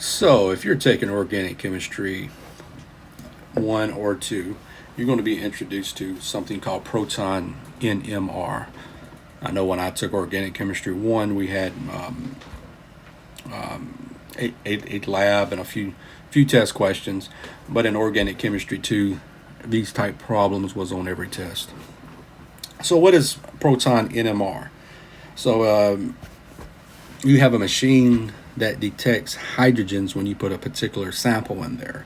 So, if you're taking organic chemistry 1 or 2, you're going to be introduced to something called Proton NMR. I know when I took organic chemistry 1, we had a lab and a few test questions, but in organic chemistry 2, these type problems was on every test. So, what is Proton NMR? So, you have a machine that detects hydrogens when you put a particular sample in there.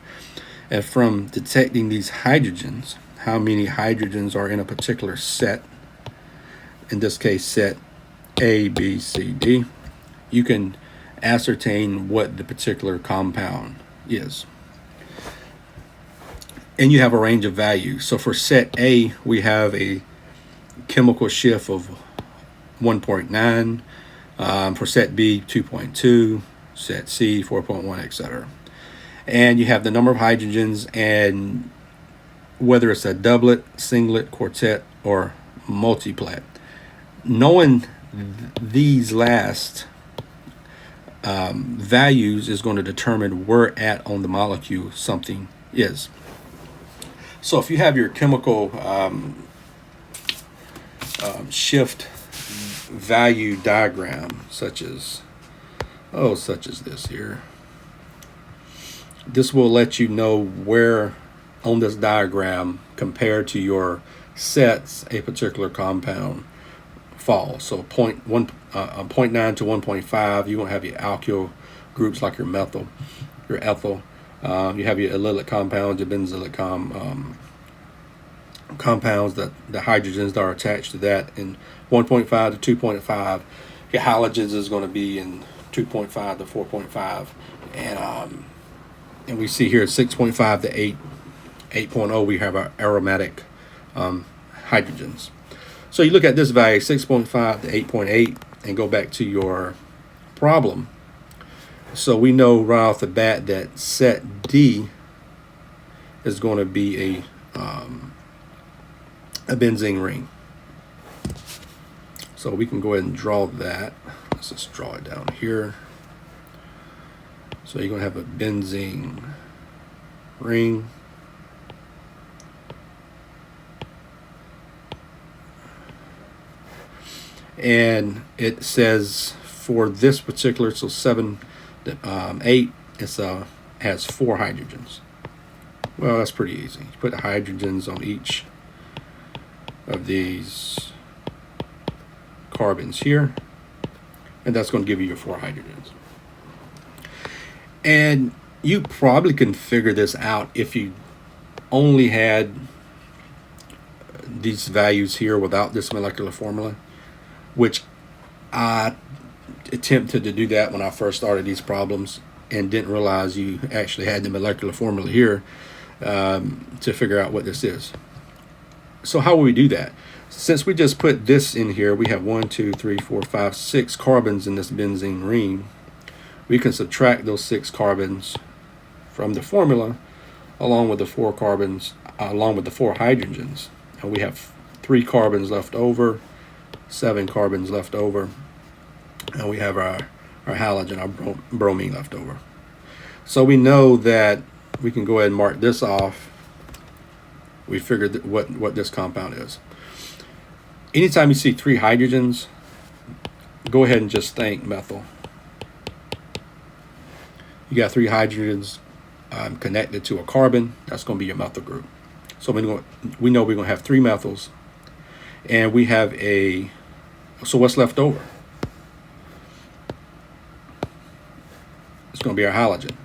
And from detecting these hydrogens, how many hydrogens are in a particular set, in this case set A, B, C, D, you can ascertain what the particular compound is. And you have a range of values. So for set A, we have a chemical shift of 1.9. For set B, 2.2, set C, 4.1, etc. And you have the number of hydrogens and whether it's a doublet, singlet, quartet, or multiplet. Knowing these last values is going to determine where at on the molecule something is. So if you have your chemical shift value diagram, such as this here, this will let you know where on this diagram compared to your sets a particular compound falls. So 0.9 to 1.5, you won't have your alkyl groups like your methyl, your ethyl. You have your allylic compounds, your benzoylic compounds, that the hydrogens that are attached to that in 1.5 to 2.5. Your halogens is going to be in 2.5 to 4.5, and we see here at 6.5 to 8.0 we have our aromatic hydrogens. So you look at this value 6.5 to 8.8 and go back to your problem. So we know right off the bat that set D is going to be a benzene ring. So we can go ahead and draw that. Let's just draw it down here. So you're going to have a benzene ring. And it says for this particular, so 7 to 8, it's has 4 hydrogens. Well, that's pretty easy. You put the hydrogens on each of these carbons here, and that's going to give you your 4 hydrogens. And you probably can figure this out if you only had these values here without this molecular formula, which I attempted to do that when I first started these problems and didn't realize you actually had the molecular formula here to figure out what this is. So how will we do that? Since we just put this in here, we have 1, 2, 3, 4, 5, 6 carbons in this benzene ring. We can subtract those 6 carbons from the formula along with the 4 carbons, along with the 4 hydrogens. And we have 3 carbons left over, 7 carbons left over, and we have our halogen, our bromine left over. So we know that we can go ahead and mark this off. We figured what this compound is. Anytime you see 3 hydrogens, go ahead and just think methyl. You got 3 hydrogens connected to a carbon. That's going to be your methyl group. So we know we're going to have 3 methyls, and we have a. So what's left over? It's going to be our halogen.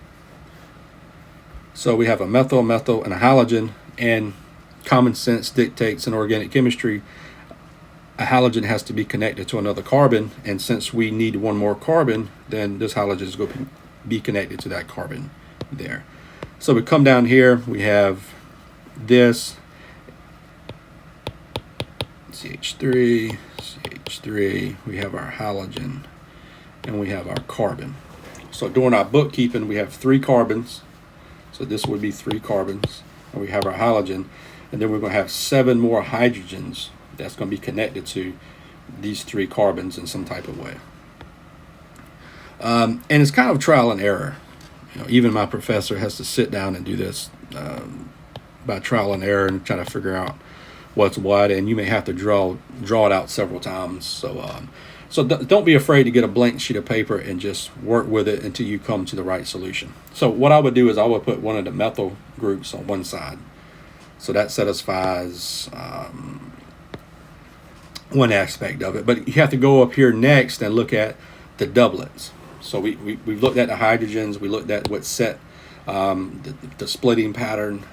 So we have a methyl, and a halogen, and common sense dictates in organic chemistry a halogen has to be connected to another carbon, and since we need one more carbon, then this halogen is going to be connected to that carbon there. So we come down here, we have this CH3, we have our halogen, and we have our carbon. So during our bookkeeping, we have 3 carbons, so this would be 3 carbons, and we have our halogen, and then we're going to have 7 more hydrogens that's going to be connected to these 3 carbons in some type of way. And it's kind of trial and error. even my professor has to sit down and do this by trial and error and try to figure out what's what, and you may have to draw it out several times. So don't be afraid to get a blank sheet of paper and just work with it until you come to the right solution. So what I would do is I would put one of the methyl groups on one side. So that satisfies one aspect of it. But you have to go up here next and look at the doublets. So we've looked at the hydrogens. We looked at what set the splitting pattern,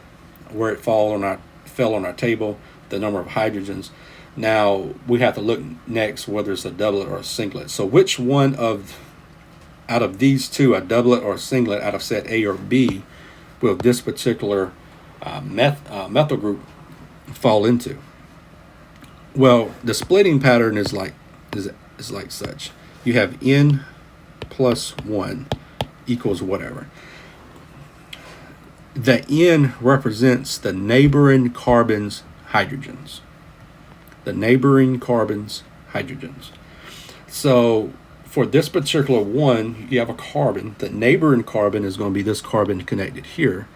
where it fell on our table, the number of hydrogens. Now we have to look next whether it's a doublet or a singlet. So which one out of these two, a doublet or a singlet out of set A or B, will this particular methyl group fall into? Well, the splitting pattern is like such. You have N plus 1 equals whatever. The N represents the neighboring carbon's hydrogens. The neighboring carbon's hydrogens. So for this particular one, you have a carbon. The neighboring carbon is going to be this carbon connected here.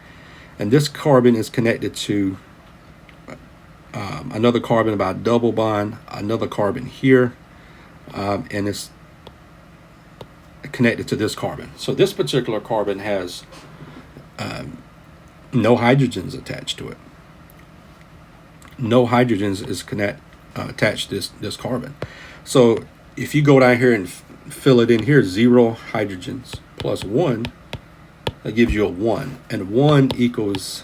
And this carbon is connected to another carbon by a double bond, another carbon here, and it's connected to this carbon. So this particular carbon has no hydrogens attached to it. No hydrogens is attached to this carbon. So if you go down here and fill it in here, 0 hydrogens plus 1, that gives you a 1. And 1 equals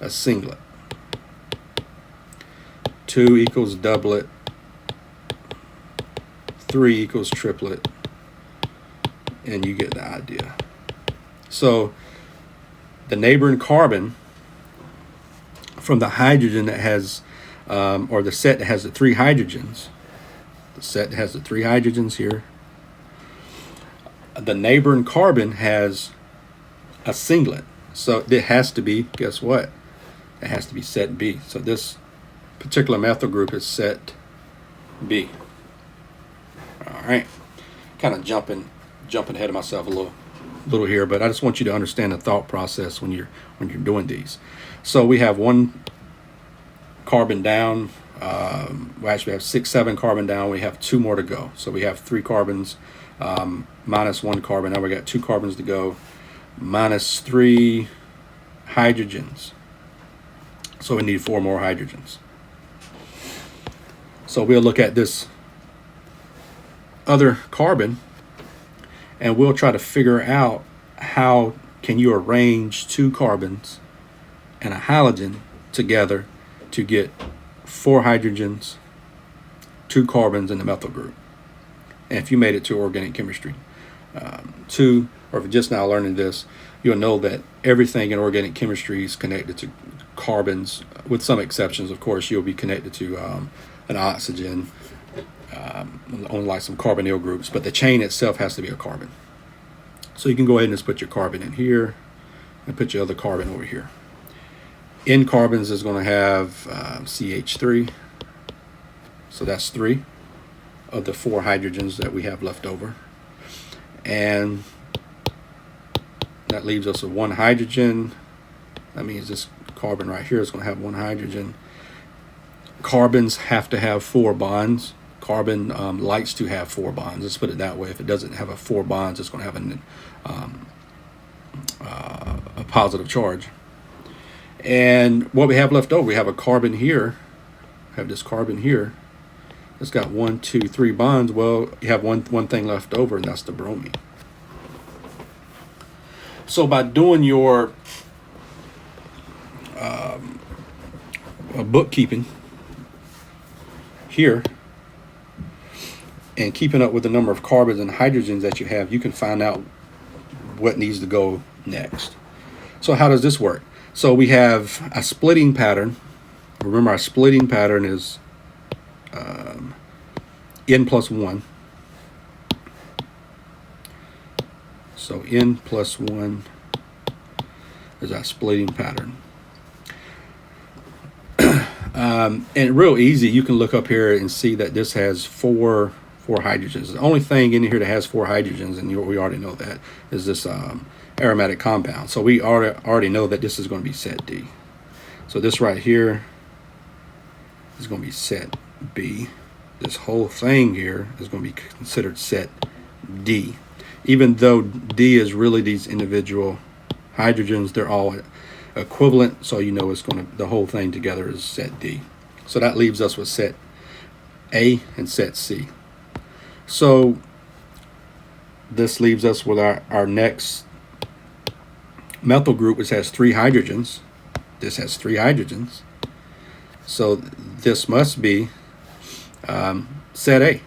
a singlet. 2 equals doublet. 3 equals triplet. And you get the idea. So the neighboring carbon from the hydrogen that has, or the set that has the 3 hydrogens, the set that has the 3 hydrogens here, the neighboring carbon has a singlet. So it has to be, guess what? It has to be set B. So this particular methyl group is set B. All right. Kind of jumping ahead of myself a little here, but I just want you to understand the thought process when you're doing these. So we have 1 carbon down. We actually have 6, 7 carbon down. We have 2 more to go. So we have 3 carbons minus 1 carbon. Now we got 2 carbons to go, minus 3 hydrogens. So we need 4 more hydrogens. So we'll look at this other carbon and we'll try to figure out how can you arrange 2 carbons and a halogen together to get 4 hydrogens, 2 carbons in the methyl group. And if you made it to organic chemistry 2, or if you're just now learning this, you'll know that everything in organic chemistry is connected to carbons, with some exceptions. Of course, you'll be connected to an oxygen, only like some carbonyl groups, but the chain itself has to be a carbon. So you can go ahead and just put your carbon in here and put your other carbon over here. N carbons is going to have CH3. So that's 3 of the 4 hydrogens that we have left over. And that leaves us with 1 hydrogen. That means this carbon right here is going to have 1 hydrogen. Carbons have to have 4 bonds. Carbon likes to have 4 bonds. Let's put it that way. If it doesn't have 4 bonds, it's going to have a positive charge. And what we have left over, we have a carbon here. We have this carbon here. It's got 1, 2, 3 bonds. Well, you have one thing left over, and that's the bromine. So by doing your bookkeeping here and keeping up with the number of carbons and hydrogens that you have, you can find out what needs to go next. So how does this work? So we have a splitting pattern. Remember, our splitting pattern is N plus 1. So N plus 1 is our splitting pattern. And real easy, you can look up here and see that this has four 4 hydrogens. The only thing in here that has 4 hydrogens, and we already know that, is this aromatic compound. So we already know that this is going to be set D. So this right here is going to be set B. This whole thing here is going to be considered set D. Even though D is really these individual hydrogens, they're all equivalent, so you know it's going to, the whole thing together is set D. So that leaves us with set A and set C. So this leaves us with our next methyl group, which has 3 hydrogens. This has 3 hydrogens. So this must be set A.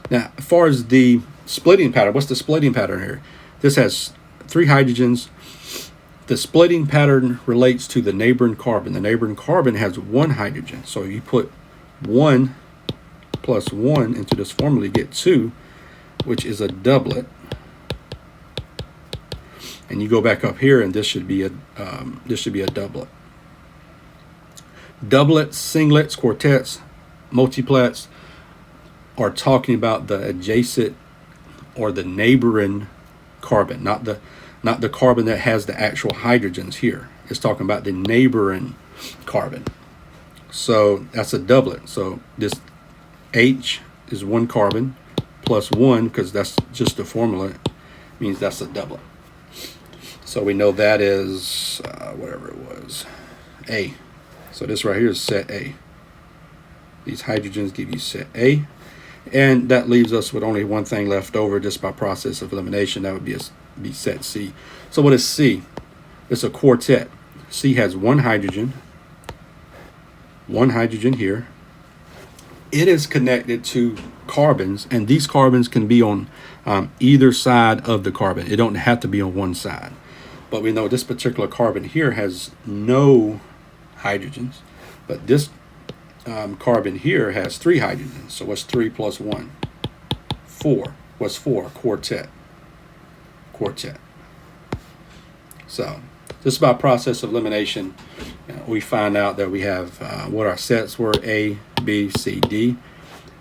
Now, as far as the splitting pattern, what's the splitting pattern here? This has 3 hydrogens. The splitting pattern relates to the neighboring carbon. The neighboring carbon has 1 hydrogen. So you put 1 plus 1 into this formula, you get 2, which is a doublet. And you go back up here, and this should be a doublet. Doublets, singlets, quartets, multiplets are talking about the adjacent or the neighboring carbon, not the carbon that has the actual hydrogens here. It's talking about the neighboring carbon. So that's a doublet. So this H is 1 carbon plus 1, because that's just the formula, means that's a doublet. So we know that is whatever it was, A. So this right here is set A. These hydrogens give you set A. And that leaves us with only one thing left over just by process of elimination. That would be set C. So what is C? It's a quartet. C has 1 hydrogen here. It is connected to carbons, and these carbons can be on either side of the carbon. It don't have to be on one side. But we know this particular carbon here has no hydrogens, but this carbon here has 3 hydrogens. So what's 3 plus 1? 4. What's 4? Quartet. So just by process of elimination, we find out that we have what our sets were: A, B, C, D.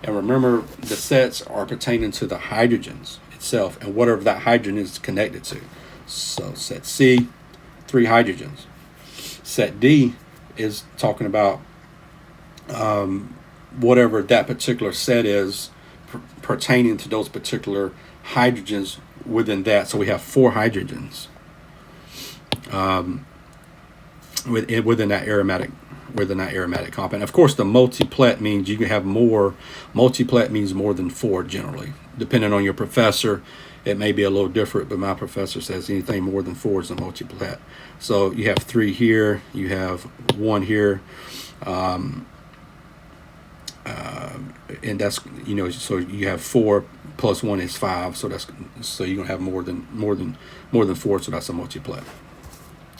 And remember, the sets are pertaining to the hydrogens itself and whatever that hydrogen is connected to. So set C, 3 hydrogens. Set D is talking about whatever that particular set is pertaining to those particular hydrogens within that. So we have 4 hydrogens within that aromatic compound. Of course, the multiplet means you can have more. Multiplet means more than 4 generally. Depending on your professor, it may be a little different, but my professor says anything more than 4 is a multiplet. So you have 3 here, you have 1 here, and that's, you know, so you have 4 plus 1 is 5. So you're gonna have more than 4. So that's a multiplet.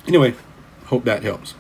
Anyway, hope that helps.